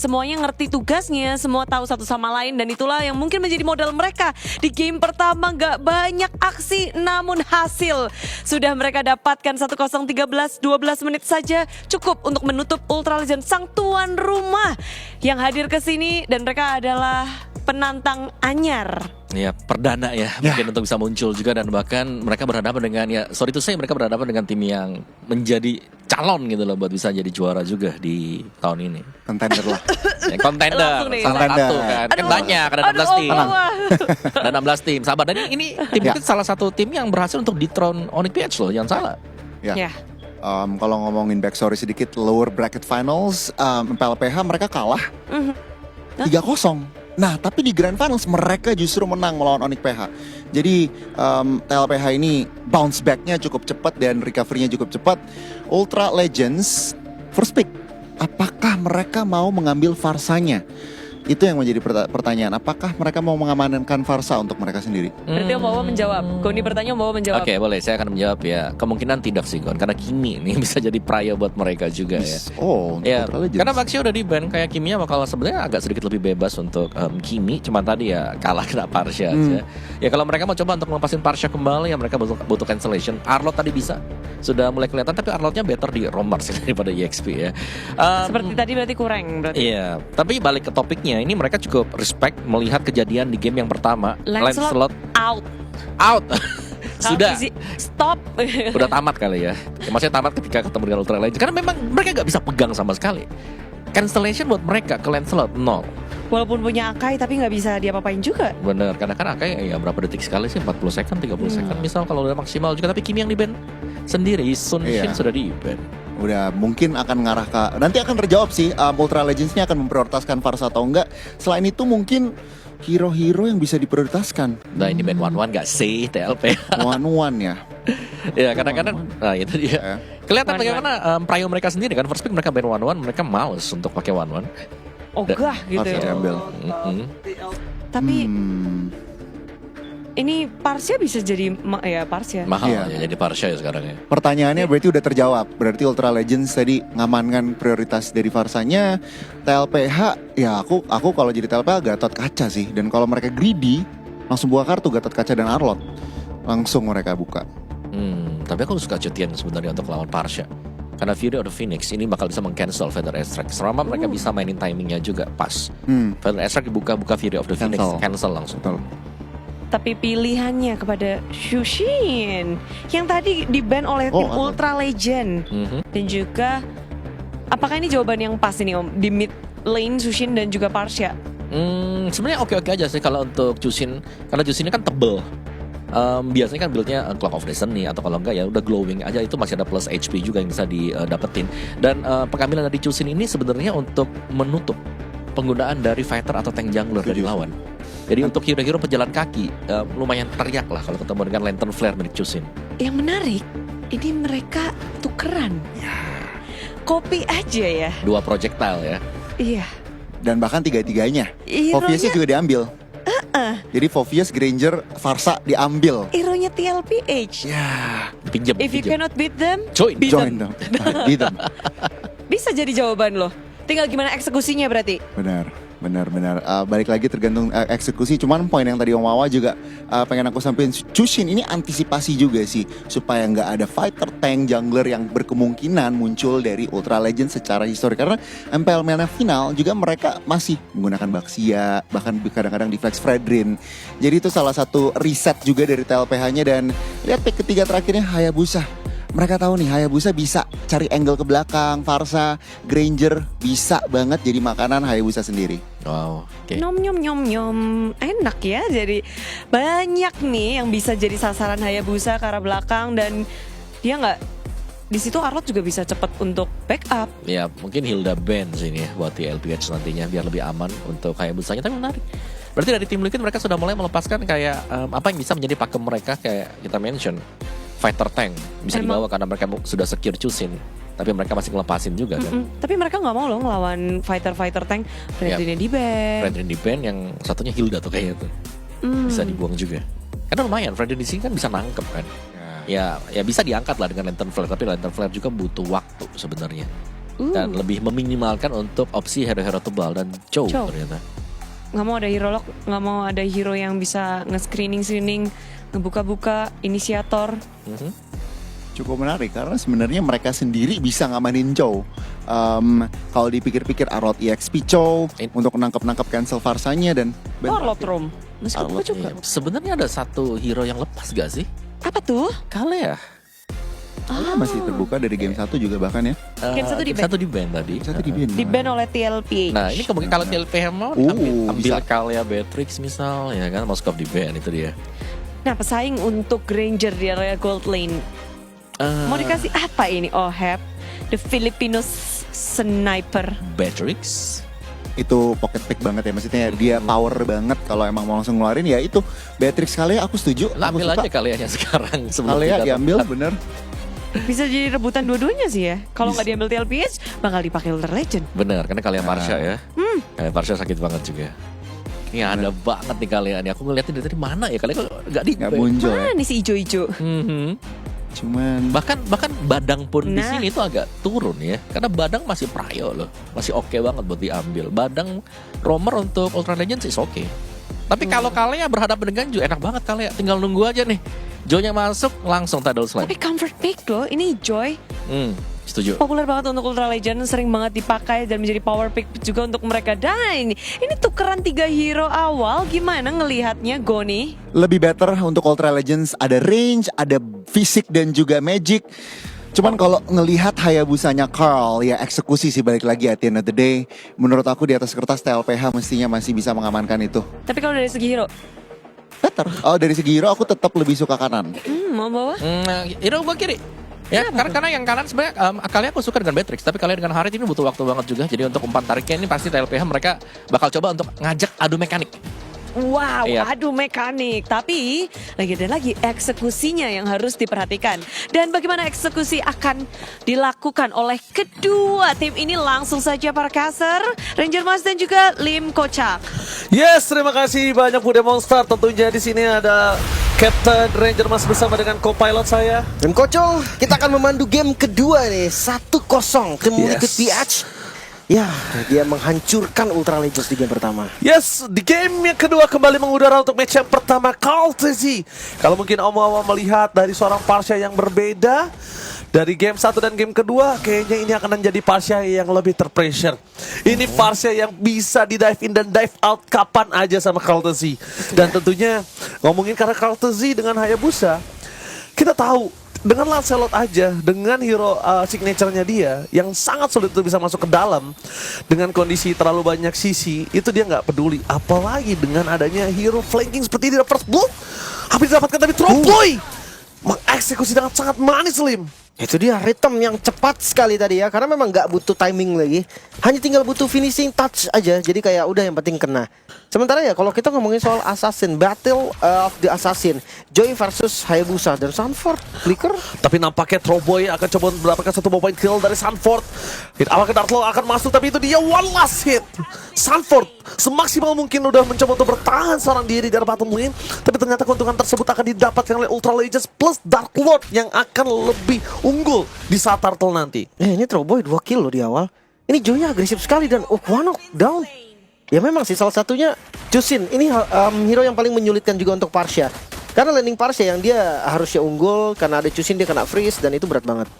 semuanya ngerti tugasnya, semua tahu satu sama lain, dan itulah yang mungkin menjadi modal mereka. Di game pertama gak banyak aksi, namun hasil sudah mereka dapatkan. 1-0 13 menit saja cukup untuk menutup Ultra Legend, sang tuan rumah yang hadir ke sini, dan mereka adalah penantang anyar. Ya, perdana ya, mungkin untuk bisa muncul juga, dan bahkan mereka berhadapan dengan, mereka berhadapan dengan tim yang menjadi calon gitu loh buat bisa jadi juara juga di tahun ini. Contender lah. Contender, Langsung nih. salah satu kan. Kan banyak, ada 16 tim. wah. Ada 16 tim, sabar. Dan ini tim itu salah satu tim yang berhasil untuk dethrone Onyx PH loh, jangan salah. Ya. Kalau ngomongin backstory sedikit, lower bracket finals, PLPH mereka kalah 3-0. Nah, tapi di Grand Finals mereka justru menang melawan Onyx PH. Jadi TLPH ini bounce back-nya cukup cepat dan recovery-nya cukup cepat. Ultra Legends first pick. Apakah mereka mau mengambil Farsanya? Itu yang menjadi pertanyaan. Apakah mereka mau mengamankan Farsa untuk mereka sendiri? Berarti Om Wawa menjawab. Goni bertanya, Om Wawa menjawab. Oke, boleh. Saya akan menjawab ya. Kemungkinan tidak sih, Gon. Karena Kimi ini bisa jadi prio buat mereka juga ya. Oh, untuk Ya, Ultra Legends. karena Maxia udah di ban, kayak Kiminya bakal sebenarnya agak sedikit lebih bebas untuk Kimi. Cuma tadi ya kalah kena Parsha aja. Ya kalau mereka mau coba untuk melepasin Parsha kembali, ya mereka butuh cancellation. Arlot tadi bisa, sudah mulai kelihatan, tapi Arlotnya better di Romar sih daripada EXP ya. Seperti tadi berarti kurang berarti. Iya, tapi balik ke topiknya, ini mereka cukup respect melihat kejadian di game yang pertama. Lancelot out. Sudah Stop. udah tamat kali ya. Maksudnya tamat ketika ketemu dengan Ultra Legend, karena memang mereka gak bisa pegang sama sekali. Cancellation buat mereka ke Lancelot 0. Walaupun punya Akai tapi nggak bisa diapa-apain juga. Bener, karena kan Akai ya berapa detik sekali sih, 40 second, 30 second misal kalau udah maksimal juga. Tapi Kimi yang di ban sendiri, Sun Shin sudah di ban. Udah mungkin akan ngarah ke, nanti akan terjawab sih, Ultra Legends ini akan memprioritaskan Farsa atau enggak. Selain itu mungkin hero-hero yang bisa diprioritaskan. Nah ini ban 1-1 gak sih TLP? One ya. Ya kadang-kadang, nah itu dia. Kelihatan bagaimana prio mereka sendiri kan. First pick mereka ban 1-1, mereka males untuk pakai 1-1. Ogah gitu Harus ya. diambil. Tapi ini Parsha bisa jadi Parsha. Mahal ya jadi Parsha ya sekarang ya. Pertanyaannya berarti udah terjawab. Berarti Ultra Legends tadi ngamankan prioritas dari Farsanya. TLPH, ya aku kalau jadi TLPH Gatot Kaca sih. Dan kalau mereka greedy, langsung buka kartu Gatot Kaca dan Arlot. Langsung mereka buka. Tapi aku suka Cutian sebenarnya untuk lawan Parsha. Karena Fury of the Phoenix ini bakal bisa meng-cancel Feather Extract. Selama mereka bisa mainin timingnya juga pas. Feather Extract dibuka Fury of the Phoenix, cancel langsung. Betul. Tapi pilihannya kepada Shushin yang tadi di-ban oleh tim Ultra Legend. Dan juga apakah ini jawaban yang pas ini Om? Di mid lane Shushin dan juga Parsha. Sebenarnya oke-oke aja sih kalau untuk Jushin. Karena Jushin ini kan tebel. Biasanya kan buildnya Clock of Destiny, atau kalau enggak ya udah glowing aja, itu masih ada plus HP juga yang bisa didapetin. Dan pengambilan dari Jushin ini sebenarnya untuk menutup penggunaan dari fighter atau tank jungler dari lawan. Jadi untuk hero-hero pejalan kaki lumayan teriak lah kalau ketemu dengan Lantern Flare milik Jushin. Yang menarik, ini mereka tukeran. Copy aja ya. 2 projectile ya. Iya. Dan bahkan tiga-tiganya. Hero-nya- Foviusnya juga diambil. Jadi Fovius, Granger, Farsa diambil. Hero-nya TLPH. Ya, Pinjam. If you cannot beat them, join. join dong. Beat them. bisa jadi jawaban loh. Tinggal gimana eksekusinya berarti. Benar. Balik lagi tergantung eksekusi. Cuman poin yang tadi Om Wawa juga pengen aku sampein, Jushin ini antisipasi juga sih supaya nggak ada fighter tank jungler yang berkemungkinan muncul dari Ultra Legends secara histori. Karena MPL Mania Final juga mereka masih menggunakan Baxia, bahkan kadang-kadang di Flex Fredrin. Jadi itu salah satu riset juga dari TLPH-nya. Dan lihat pick ketiga terakhirnya Hayabusa. Mereka tahu nih Hayabusa bisa cari angle ke belakang, Farsa, Granger bisa banget jadi makanan Hayabusa sendiri. Wow, oke. Nyom enak ya. Jadi banyak nih yang bisa jadi sasaran Hayabusa ke arah belakang, dan dia nggak di situ. Arlot juga bisa cepat untuk backup. Ya mungkin Hilda ban sini ya buat TLPH nantinya biar lebih aman untuk Hayabusanya. Tapi menarik. Berarti dari tim Liquid mereka sudah mulai melepaskan kayak apa yang bisa menjadi pakem mereka, kayak kita mention fighter tank bisa dibawa karena mereka sudah secure Jushin. Tapi mereka masih ngelepasin juga kan. Tapi mereka nggak mau loh ngelawan fighter tank. Fredrinnya di ban. Fredrin di ban, yang satunya Hilda tuh kayaknya tuh. Bisa dibuang juga. Karena lumayan Fredrin di sini kan bisa nangkep kan. Ya bisa diangkat lah dengan Lantern Flare, tapi Lantern Flare juga butuh waktu sebenarnya. dan lebih meminimalkan untuk opsi hero-hero tebal dan Chow Chow. ternyata. Nggak mau ada hero lock, nggak mau ada hero yang bisa nge-screening, ngebuka-buka, inisiator. Cukup menarik karena sebenarnya mereka sendiri bisa ngamanin Chow. Kalau dipikir-pikir Arlot EXP Chow untuk nangkep cancel Farsanya dan Warlord Room. Meskipun Arlot, juga. Iya. Sebenarnya ada satu hero yang lepas gak sih? Apa tuh? Kalea. masih terbuka dari game 1 juga bahkan ya. Game satu di ban. Satu di ban tadi. Satu di ban. Di ban oleh TLPH. Nah ini kemungkinan kalau TLPH mau ambil bisa. Kalea Beatrix misal ya kan, Moskov di ban itu dia. Nah, pesaing untuk Ranger di area Gold Lane. Mau dikasih apa ini? Oheb, the Filipino sniper. Beatrix. Itu pocket pick banget ya, maksudnya dia power banget kalau emang mau langsung ngeluarin ya itu Beatrix Kalea aku setuju. Lah, Aku ambil suka. aja Kaleanya sekarang sebelum Kalea kita diambil tepat. bener. Bisa jadi rebutan dua-duanya sih ya. Kalau nggak diambil TLPH, bakal dipakai Ultra Legend. Bener, karena Kalea Marsha ya. Kalea Marsha sakit banget juga. Ini ada banget nih Kalea nih. Aku ngeliatin dari tadi mana ya Kalea kok nggak di Nggak muncul ya. Mana si ijo-ijo? Cuman Bahkan Badang pun di Nah. sini itu agak turun ya. Karena Badang masih prayo loh. Masih oke banget buat diambil. Badang Romer untuk Ultra Legends is oke. Tapi kalau Kalea berhadapan dengan Jo enak banget Kalea. Tinggal nunggu aja nih. Jo-nya masuk langsung Tidal Slam. Tapi comfort pick loh, ini Joy. Setuju. Populer banget untuk Ultra Legend, sering banget dipakai dan menjadi power pick juga untuk mereka. Dan ini tukeran 3 hero awal, gimana ngelihatnya Goni? lebih better untuk Ultra Legends, ada range, ada fisik dan juga magic. Cuman kalau ngelihat Hayabusanya Carl ya eksekusi sih balik lagi at the end of the day. Menurut aku di atas kertas TLPH mestinya masih bisa mengamankan itu. Tapi kalau dari segi hero, Better. Oh dari segi hero aku tetap lebih suka kanan. mau bawa? Hero gua kiri. Ya, karena yang kanan sebenarnya Kalea aku suka dengan Beatrix, tapi Kalea dengan Harit ini butuh waktu banget juga. Jadi untuk umpan tariknya ini pasti TLPH mereka bakal coba untuk ngajak adu mekanik. Wow, Iya. aduh mekanik. Tapi lagi dan lagi eksekusinya yang harus diperhatikan. Dan bagaimana eksekusi akan dilakukan oleh kedua tim ini, langsung saja para caster, Ranger Mas dan juga Lim Kocak. Yes, terima kasih banyak Bude Monster. Tentunya di sini ada Captain Ranger Mas bersama dengan co-pilot saya. Dan Kocok, kita akan memandu game kedua nih, 1-0 tim Liquid PH. Ya, dia menghancurkan Ultra Legends di game pertama. Yes, di game yang kedua kembali mengudara untuk match yang pertama Kaltezi. Kalau mungkin Om melihat dari seorang Parsha yang berbeda dari game 1 dan game kedua, kayaknya ini akan menjadi Parsha yang lebih terpressure. Ini Parsha yang bisa di dive in dan dive out kapan aja sama Kaltezi. Dan tentunya ngomongin karena Kaltezi dengan Hayabusa, kita tahu dengan Lancelot aja, dengan hero signature-nya dia yang sangat sulit untuk bisa masuk ke dalam dengan kondisi terlalu banyak sisi, itu dia nggak peduli. Apalagi dengan adanya hero flanking seperti ini, First Blood habis didapatkan tapi Tromboy mengeksekusi dengan sangat manis, Lim. Itu dia rhythm yang cepat sekali tadi ya, karena memang nggak butuh timing lagi, hanya tinggal butuh finishing touch aja. Jadi kayak udah yang penting kena. Sementara ya kalau kita ngomongin soal Assassin, Battle of the Assassin, Joy versus Hayabusa dan Sanford, Flicker. Tapi nampaknya Tromboy akan coba mendapatkan satu point kill dari Sanford. Hit awal ke Dartlaw akan masuk, tapi itu dia one last hit. Sanford semaksimal mungkin udah mencoba untuk bertahan seorang diri dari bottom lane, tapi ternyata keuntungan tersebut akan didapatkan oleh Ultra Legends plus Dark Lord yang akan lebih unggul di saat Turtle nanti. Ini Tromboy 2 kill loh di awal. Ini Joy-nya agresif sekali dan one down. Ya memang sih salah satunya Chusin. Ini hero yang paling menyulitkan juga untuk Parsha. Karena landing Parsha yang dia harusnya unggul, karena ada Chusin dia kena freeze dan itu berat banget.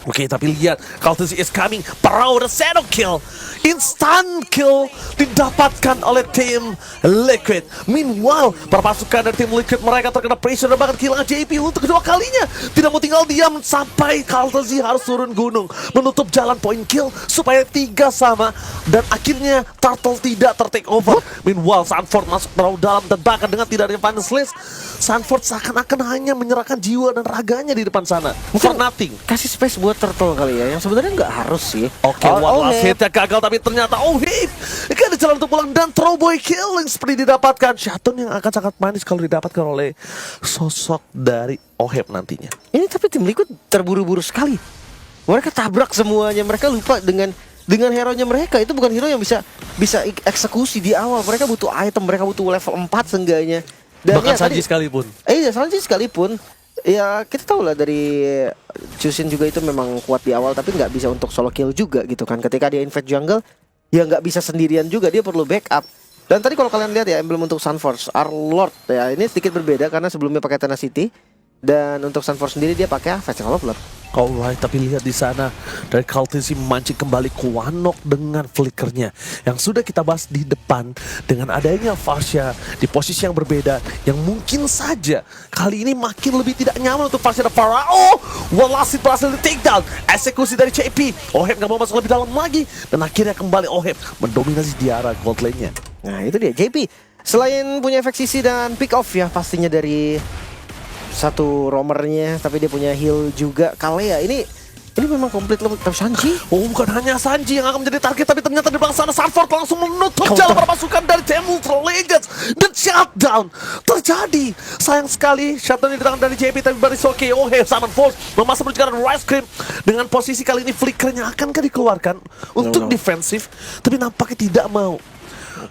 Oke, tapi lihat Kaltezi is coming. Parau the shadow kill. Instant kill didapatkan oleh tim Liquid. Meanwhile, para pasukan dari tim Liquid mereka terkena pressure dan bahkan kehilangan JP untuk kedua kalinya. Tidak mau tinggal diam sampai Kaltezi harus turun gunung menutup jalan point kill supaya 3 sama dan akhirnya Turtle tidak tertake over. Meanwhile, Sanford masuk terlalu dalam dan bahkan dengan tidak adanya final list, Sanford seakan-akan hanya menyerahkan jiwa dan raganya di depan sana. For nothing. Kasih space buat Turtle kali ya, yang sebenarnya nggak harus sih. Oke, one last hitnya gagal, tapi ternyata Ohib kan di jalan untuk pulang dan Tromboy killing seperti didapatkan. Shutdown yang akan sangat manis kalau didapatkan oleh sosok dari Ohib nantinya. Ini tapi tim Liquid terburu-buru sekali. Mereka tabrak semuanya, mereka lupa dengan hero-nya mereka. Itu bukan hero yang bisa eksekusi di awal. Mereka butuh item, mereka butuh level 4 seenggaknya. Dan Bahkan ya, Sanji sekalipun. Iya, Sanji sekalipun. ya kita tahu lah dari Chusin juga itu memang kuat di awal tapi nggak bisa untuk solo kill juga gitu kan. Ketika dia invade jungle ya nggak bisa sendirian juga, dia perlu backup. Dan tadi kalau kalian lihat ya emblem untuk Sunforce Arlord ya ini sedikit berbeda karena sebelumnya pakai Tenacity dan untuk Sunforce sendiri dia pakai Festival of Blood. Alright, tapi lihat di sana dari Kaltesi memancing kembali Kuanok dengan flickernya yang sudah kita bahas di depan. Dengan adanya Farsha di posisi yang berbeda yang mungkin saja kali ini makin lebih tidak nyaman untuk Farsha dan Farao. Walasit berhasil di take down, eksekusi dari CP. Oheb nggak mau masuk lebih dalam lagi dan akhirnya kembali Oheb mendominasi di arah gold lane-nya. Nah itu dia JP. Selain punya efek sisi dan pick off ya pastinya dari satu roamernya, tapi dia punya heal juga. Kalea ini memang komplit loh. Tapi Sanji, Oh, bukan hanya Sanji yang akan menjadi target, tapi ternyata di belakang sana Sanford langsung menutup jalan para pasukan dari Team Ultra Legends. Dan shutdown terjadi. Sayang sekali shutdown yang datang dari JP, tapi Barisoke Oheb Summon Force memasang menuju ke arah Rice Cream. Dengan posisi kali ini flickernya akankah dikeluarkan untuk defensif, tapi nampaknya tidak mau.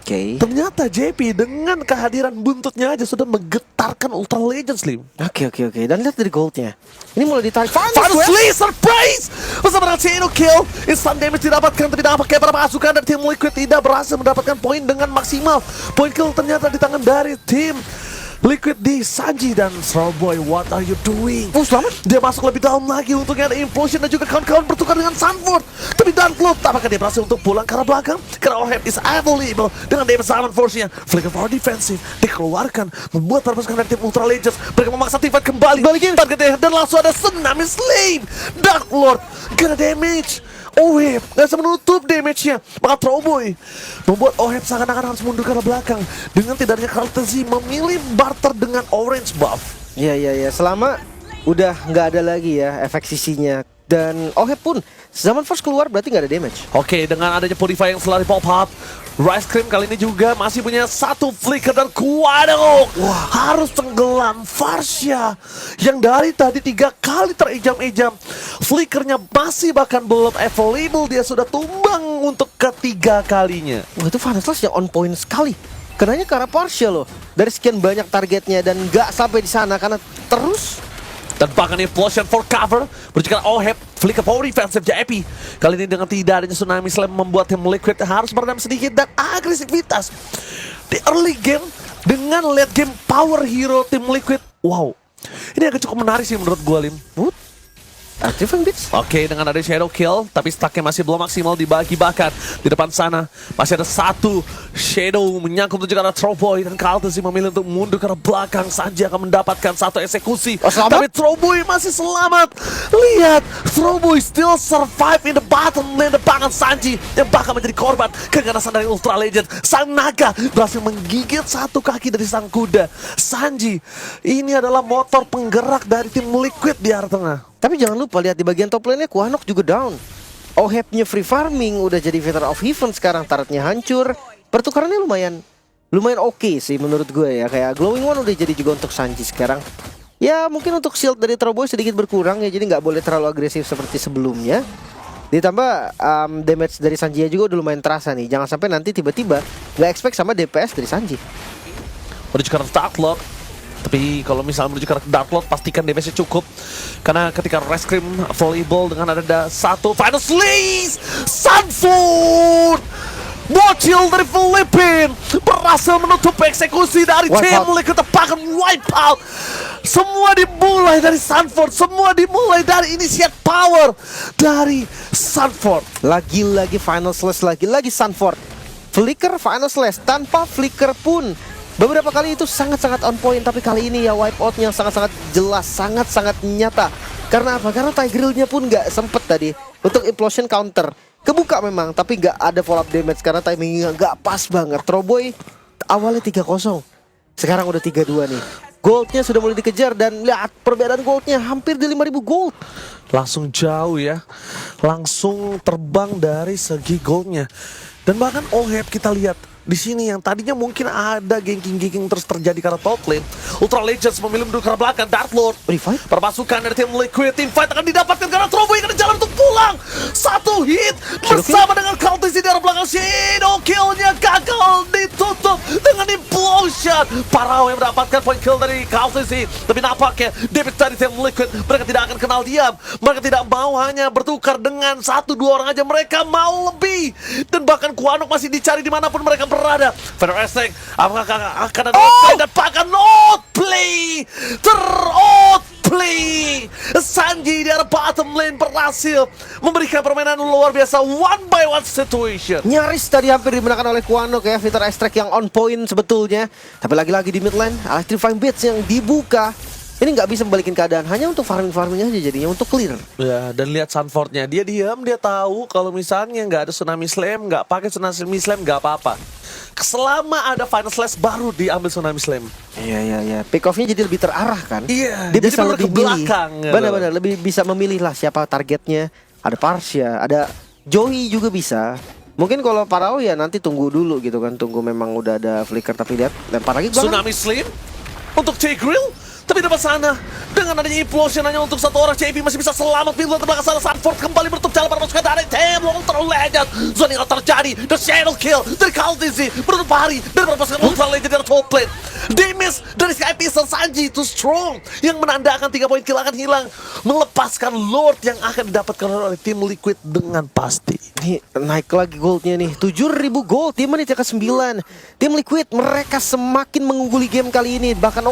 oke. Ternyata JP dengan kehadiran buntutnya aja sudah menggetarkan Ultra Legends, Lim. Oke. Dan lihat dari goldnya. Ini mulai ditarik. Finally, surprise! Bersama dengan Shadow Kill, instant damage didapatkan, tapi nampaknya para pasukan dari tim Liquid tidak berhasil mendapatkan poin dengan maksimal. Poin kill ternyata di tangan dari tim Liquid di Sanji dan Strawboy. What are you doing? Oh, selamat. Dia masuk lebih dalam lagi untuk ada Implosion dan juga kawan-kawan bertukar dengan Sanford. Tapi Darkloop, apakah dia berhasil untuk pulang ke arah belakang? Karena Oheb is available dengan David Summon Force-nya. Flicker power defensive dikeluarkan, membuat para pasukan dari tim Ultra Legends mereka memaksa Tivat kembali. Balikin targetnya dan langsung ada Tsunami Slave. Dark Lord kena damage. Oheb gak bisa menutup damage-nya. Maka Strawboy membuat Oheb seakan-akan harus mundur ke arah belakang dengan tidaknya Kaltesi memilih barter dengan orange buff. Iya. Selama udah nggak ada lagi ya efek sisinya. Dan Oheb pun Zaman Force keluar berarti nggak ada damage. Oke, dengan adanya Purify yang selalu pop up, Rice Cream kali ini juga masih punya satu flicker dan Kuadok harus tenggelam. Farsha yang dari tadi 3 kali terijam-ijam, flickernya masih bahkan belum available, dia sudah tumbang untuk ketiga kalinya. Wah, itu Vanessa yang on point sekali. Kenanya ke arah partial loh. Dari sekian banyak targetnya dan nggak sampai di sana karena terus. Dan bahkan Implosion for cover berjika Oheb, flicker power defensive JP. Kali ini dengan tidak adanya Tsunami Slam membuat tim Liquid harus meredam sedikit dan agresivitas di early game dengan late game power hero tim Liquid. Wow, ini agak cukup menarik sih menurut gue, Lim. Active Beats. Oke, dengan ada Shadow Kill, tapi stacknya masih belum maksimal dibagi. Bahkan di depan sana masih ada satu Shadow menyangkut menuju ke arah Strawboy, dan Kaltesi memilih untuk mundur ke arah belakang. Sanji akan mendapatkan satu eksekusi, tapi Strawboy masih selamat. Lihat, Strawboy still survive in the bottom lane depan Sanji yang bahkan menjadi korban keganasan dari Ultra Legend. Sang naga berhasil menggigit satu kaki dari sang kuda. Sanji, ini adalah motor penggerak dari tim Liquid di arah tengah. Tapi jangan lupa lihat di bagian top lane-nya Kuanok juga down. Ohebnya free farming udah jadi Veteran of Heaven sekarang, turretnya hancur. Pertukarannya lumayan oke sih menurut gue ya. Kayak Glowing One udah jadi juga untuk Sanji sekarang. Ya mungkin untuk shield dari Strawboy sedikit berkurang ya, jadi nggak boleh terlalu agresif seperti sebelumnya. Ditambah damage dari Sanji juga udah lumayan terasa nih. Jangan sampai nanti tiba-tiba nggak expect sama DPS dari Sanji. Menuju ke arah Darklord. Tapi kalau misalnya menuju ke arah Darklord, pastikan damage-nya cukup. Karena ketika Rice Cream available dengan ada satu Final Slice, Sanford bocil dari Filipina berhasil menutup eksekusi dari tim Liquid, tepakan wipe out. Semua dimulai dari Sanford, semua dimulai dari initiate power dari Sanford. Lagi-lagi Final Slash, lagi-lagi Sanford. Flicker Final Slash tanpa flicker pun. Beberapa kali itu sangat-sangat on point, tapi kali ini ya wipe out-nya sangat-sangat jelas, sangat-sangat nyata. Karena apa? Karena Tigreal-nya pun nggak sempet tadi untuk implosion counter. Kebuka memang, tapi nggak ada follow up damage karena timingnya nggak pas banget. Strawboy awalnya 3-0, sekarang udah 3-2 nih. Goldnya sudah mulai dikejar dan lihat perbedaan goldnya hampir di 5.000 gold. Langsung jauh ya, langsung terbang dari segi goldnya. Dan bahkan Oheb kita lihat di sini yang tadinya mungkin ada ganking terus terjadi karena top lane. Ultra Legends memilih mundur ke arah belakang. Darklord Revive? perpasukan dari tim Liquid, team fight akan didapatkan karena Strawboy akan jalan untuk pulang. Satu hit bersama dengan Kaltesi di arah belakang. Shadow Kill-nya gagal ditutup dengan implosion. shot. Parao yang mendapatkan point kill dari Kaltesi. Tapi nampaknya David dari tim Liquid, mereka tidak akan kenal diam. Mereka tidak mau hanya bertukar dengan 1-2 orang aja, mereka mau lebih. Dan bahkan Kuanok masih dicari dimanapun mereka berada. Feder Estek, apakah akan ada dan bahkan outplay, play. Sanji di arah bottom lane berhasil memberikan permainan luar biasa, 1-by-1 situation. Nyaris tadi hampir dimenangkan oleh Kuanok ya, Fighter Extract yang on point sebetulnya. Tapi lagi-lagi di mid lane, Electrifying Blitz yang dibuka. Ini nggak bisa membalikin keadaan, hanya untuk farming-farming aja jadinya, untuk clear. Ya, dan lihat Sunfordnya, dia diam, dia tahu kalau misalnya nggak ada Tsunami Slam, nggak pakai Tsunami Slam, nggak apa-apa. Selama ada Final Slash baru diambil Tsunami Slam. Iya. Pick off-nya jadi lebih terarah kan? Iya, Dia jadi bisa bener lebih ke belakang, milih. gitu. Benar-benar lebih bisa memilih lah siapa targetnya. Ada Parsha, ada Joey juga bisa. Mungkin kalau Parao ya nanti tunggu dulu gitu kan, tunggu memang udah ada flicker, tapi lihat lempar lagi bahkan. Tsunami Slam untuk Tigreal. Tapi dapat sana dengan adanya implosion hanya untuk satu orang, JP masih bisa selamat. Pintu terbelakang sana, Sanford kembali menutup jalan pada pasukan dari tim Ultra Legend. Zone yang terjadi, the shadow kill dari Kaltisi menutup hari dari pasukan Ultra Legend dari top lane. Demis dari Sky Pistol, Sanji too strong yang menandakan 3 poin kill akan hilang, melepaskan Lord yang akan didapatkan oleh tim Liquid dengan pasti. Nih naik lagi goldnya nih, 7.000 gold di menit yang ke-9. Tim Liquid mereka semakin mengungguli game kali ini. Bahkan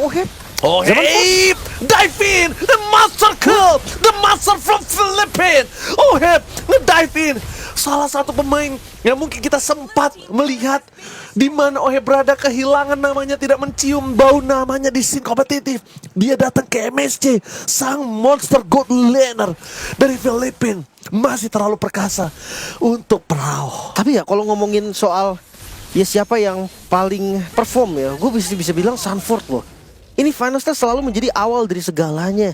Oh hey, dive in, the master kill, the master from Philippines. Oh hey, nge-dive in. Salah satu pemain yang mungkin kita sempat melihat di mana Ohe berada, kehilangan namanya, tidak mencium bau namanya di scene kompetitif. Dia datang ke MSC, sang monster god laner dari Philippines, masih terlalu perkasa untuk Parao. Tapi ya kalau ngomongin soal ya siapa yang paling perform ya, gue bisa bilang Sanford loh. Ini Final Stage selalu menjadi awal dari segalanya.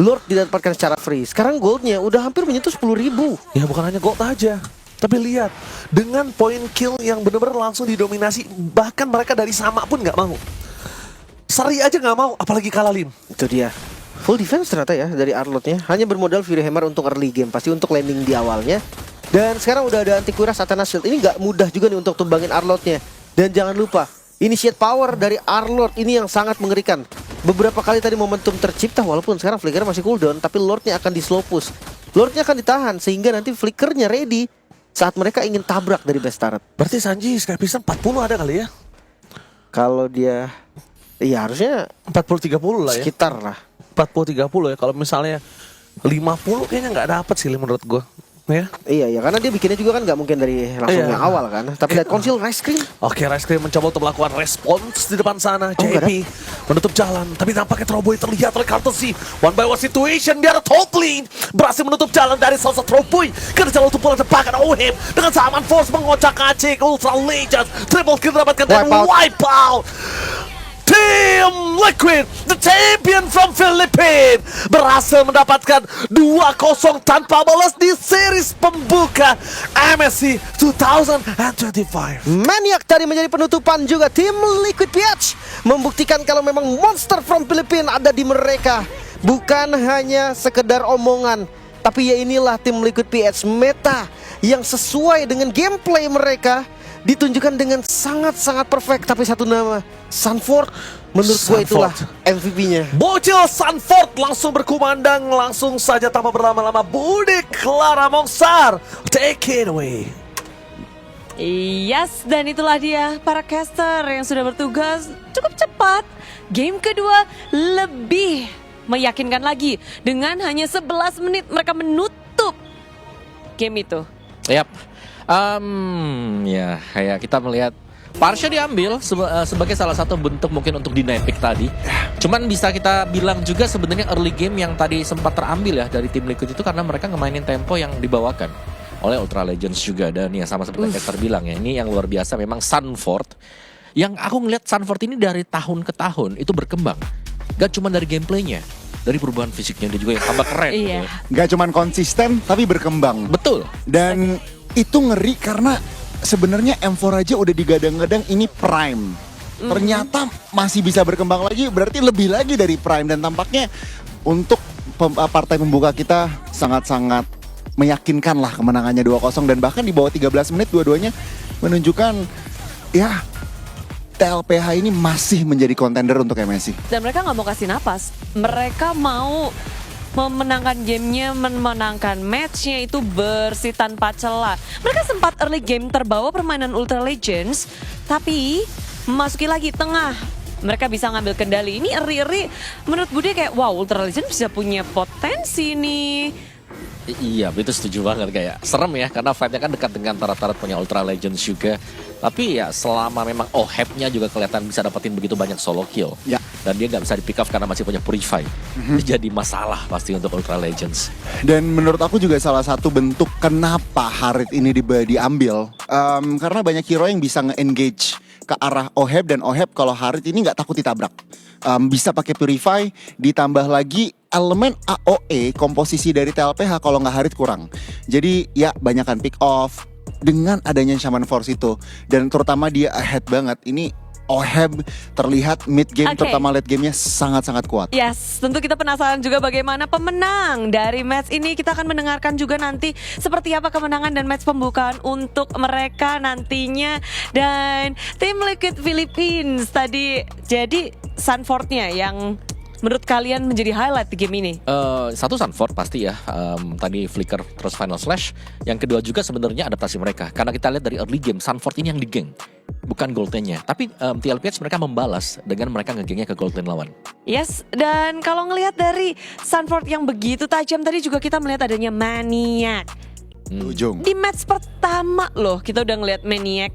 Lord didapatkan secara free. Sekarang goldnya udah hampir menyentuh 10.000. Ya bukan hanya gold aja, tapi lihat dengan point kill yang benar-benar langsung didominasi. Bahkan mereka dari sama pun nggak mau. Seri aja nggak mau, apalagi kalah Lim. Itu dia. Full defense ternyata ya dari Arlotnya. Hanya bermodal Fury Hammer untuk early game, pasti untuk landing di awalnya. Dan sekarang udah ada Anti-Kuras Athena Shield. Ini nggak mudah juga nih untuk tumbangin Arlotnya. Dan jangan lupa, initiate power dari Arlord ini yang sangat mengerikan. Beberapa kali tadi momentum tercipta, walaupun sekarang flicker masih cooldown, tapi Lordnya akan di slow push. Lordnya akan ditahan sehingga nanti flickernya ready saat mereka ingin tabrak dari base turret. Berarti Sanji Sky Piston 40 ada kali ya? Kalau dia, iya harusnya 40-30 lah ya. sekitar lah. 40-30 ya. Kalau misalnya 50 kayaknya nggak dapet sih Lim, menurut gue. Ya. Iya, karena dia bikinnya juga kan nggak mungkin dari langsung Iya. yang awal kan. Tapi lihat Conceal Rice Cream. Oke, Rice Cream mencoba untuk melakukan respons di depan sana. nggak JP menutup jalan, tapi nampaknya Troboy terlihat oleh Courtesy. 1-by-1 situation di arah top lane. Berhasil menutup jalan dari salsa Troboy. Ke jalan untuk pulang tepakan Ohim. Dengan Zaman Force mengocak-acik Ultra Legends. Triple kill dapatkan dan wipe out. Team Liquid, the champion from Philippines, berhasil mendapatkan 2-0 tanpa balas di series pembuka MSC 2025. Maniac tadi menjadi penutupan juga. Tim Liquid PH membuktikan kalau memang monster from Philippines ada di mereka. Bukan hanya sekedar omongan, tapi ya inilah tim Liquid PH, meta yang sesuai dengan gameplay mereka ditunjukkan dengan sangat-sangat perfect. Tapi satu nama, Sanford, menurut gue itulah MVP-nya. Bocil Sanford langsung berkumandang, langsung saja tanpa berlama-lama. Budi Clara Mongsar, take it away. Yes, dan itulah dia para caster yang sudah bertugas cukup cepat. Game kedua lebih meyakinkan lagi. Dengan hanya 11 menit mereka menutup game itu. Yap. Ya kayak kita melihat Parsha diambil sebagai salah satu bentuk mungkin untuk deny pick tadi. Cuman bisa kita bilang juga sebenarnya early game yang tadi sempat terambil ya dari tim Liquid itu karena mereka ngemainin tempo yang dibawakan oleh Ultra Legends juga. Dan ya sama seperti Caster bilang ya, ini yang luar biasa memang Sanford. Yang aku ngeliat Sanford ini dari tahun ke tahun itu berkembang. Gak cuma dari gameplaynya, dari perubahan fisiknya dia juga yang tambah keren. Iya. Gitu. Gak cuman konsisten tapi berkembang. Betul. Dan itu ngeri karena sebenarnya M4 aja udah digadang-gadang ini prime. Ternyata masih bisa berkembang lagi, berarti lebih lagi dari prime. Dan tampaknya untuk partai pembuka kita sangat-sangat meyakinkan lah kemenangannya 2-0. Dan bahkan di bawah 13 menit dua-duanya menunjukkan ya TLPH ini masih menjadi kontender untuk MSI. Dan mereka nggak mau kasih napas. Mereka mau memenangkan gamenya, memenangkan matchnya itu bersih tanpa celah. Mereka sempat early game terbawa permainan Ultra Legends, tapi memasuki lagi tengah, mereka bisa ngambil kendali. Ini eri-eri menurut Bude kayak wow, Ultra Legends bisa punya potensi nih. Iya, itu setuju banget, kayak serem ya karena fight-nya kan dekat dengan tarat-tarat punya Ultra Legends juga. Tapi ya selama memang OHEP-nya juga kelihatan bisa dapetin begitu banyak solo kill. Ya. Dan dia nggak bisa di pick off karena masih punya Purify. Jadi masalah pasti untuk Ultra Legends. Dan menurut aku juga salah satu bentuk kenapa Harit ini diambil, karena banyak hero yang bisa nge-engage ke arah OHEP, dan OHEP kalau Harit ini nggak takut ditabrak. Bisa pakai Purify, ditambah lagi elemen AOE komposisi dari TLPH kalau nggak Harit kurang. Jadi ya banyakan pick off dengan adanya Shaman Force itu, dan terutama dia ahead banget. Ini OHEP terlihat mid game Oke. terutama late gamenya sangat-sangat kuat. Yes, tentu kita penasaran juga bagaimana pemenang dari match ini. Kita akan mendengarkan juga nanti seperti apa kemenangan dan match pembukaan untuk mereka nantinya. Dan tim Liquid Philippines tadi jadi Sanford-nya yang menurut kalian menjadi highlight di game ini. Satu Sanford pasti ya, tadi Flicker terus Final Slash. Yang kedua juga sebenarnya adaptasi mereka. Karena kita lihat dari early game, Sanford ini yang digeng, bukan gold lane-nya. Tapi TLPH mereka membalas dengan mereka ngegengnya ke gold lane lawan. Yes, dan kalau ngelihat dari Sanford yang begitu tajam tadi juga kita melihat adanya Maniac. Ujung. Di match pertama loh kita udah ngelihat Maniac